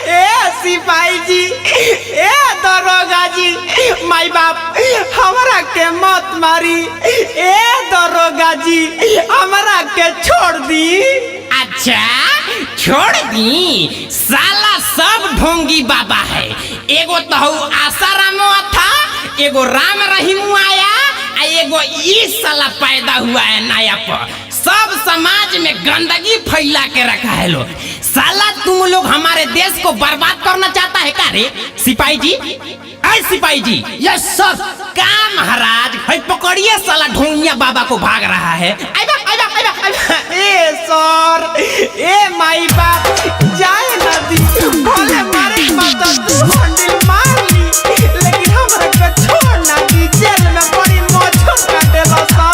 ए सिपाही जी, ए दरोगा जी, माई बाप हमरा के मत मारी। ए दरोगा जी हमरा के छोड़ दी। अच्छा छोड़ दी? साला सब ढोंगी बाबा है। एगो तो आसारामो था, एगो राम रहीम आया, एगो ये साला पैदा हुआ है नया पर। सब समाज में गंदगी फैला के रखा है लोग। साला तुम लोग हमारे देश को बर्बाद करना चाहता है क्या रे सिपाही जी? ऐ सिपाही जी। यस सर। का महाराज है पकड़िए साला ढोंगिया बाबा को भाग रहा है। ए सर, ए माई बाप जाए ना दी, भले मारे मत तू हंडिल मार ली, लेकिन हमरा के छोड़ ना दी। जेल में बड़ी मौज काटेला सा।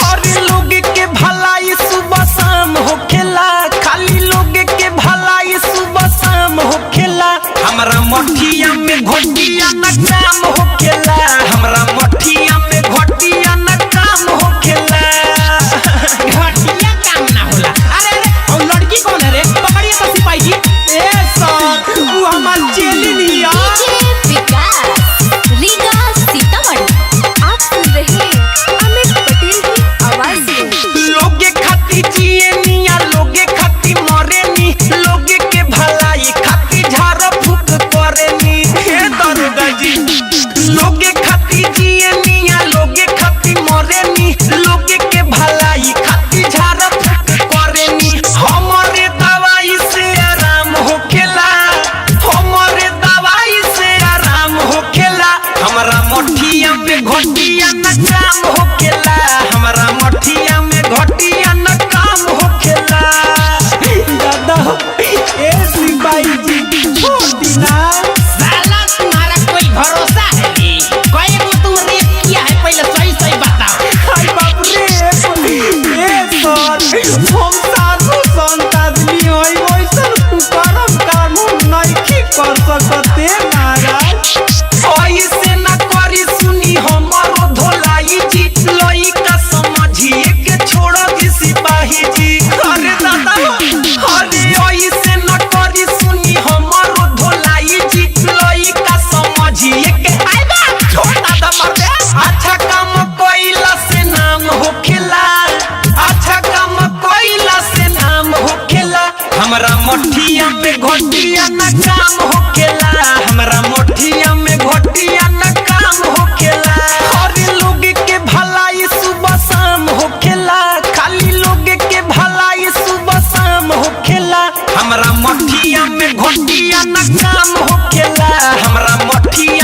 हर लोग के भलाई सुबह शाम होखेला, खाली लोग के भलाई सुबह शाम होखेला। हमरा मठिया में घोटिया न काम होखेला, हमरा मठिया में घोटिया न काम होखेला। घटिया काम ना होला। अरे और लड़की कौन है रे? पकड़िए तो सिपाही जी। ए सर वो हमार चेली लिया। आप सुन रहे हैं अमित पटेल की आवाज में। लोगे खाती जिए निया, लोगे खाती मरे नी, लोगे के भलाई खाती झाड़ फूक करे नी। हे दरोगा जी, लोगे खाती जिए निया, लोगे खाती मरे नी, लोगे के भलाई खाती झाड़ फूक करे नी। हमारे दवाई से आराम होखेला, हमारे दवाई से आराम होखेला। हमरा मठिया में घोटिया न काम होखेला, हमरा मठिया में घोटिया न काम होखेला। दादा ए सिपाही जी छोड़ दी ना। साला तुम्हारा कोई भरोसा है रे? कोई को तुम रेप किया है पहले सही सही बताओ। हाय बाप रे। ए सर हम साधु संत आदमी होई, वैसन कुकर्म काम हम नहीं कर सकते महाराज। ऐसे न करी सुनी हमारो धोलाई जी, लइका समझिए के छोड़ दी सिपाही जी। अरे दादा अरे ऐसे न करी सुनी हमारो धोलाई जी, लइका समझिए के छोड़ दादा मर दे। अच्छा काम कोइला से नाम होखेला, अच्छा काम कोइला से नाम होखेला। हमरा मठिया में घोटिया न काम होखेला, हमरा मठिया में घोटिया न काम होखेला। हर लोग के भलाई सुबह शाम होखेला, खाली लोग के भलाई सुबह शाम होखेला। हमरा मठिया में घोटिया न काम होखेला, हमरा मठिया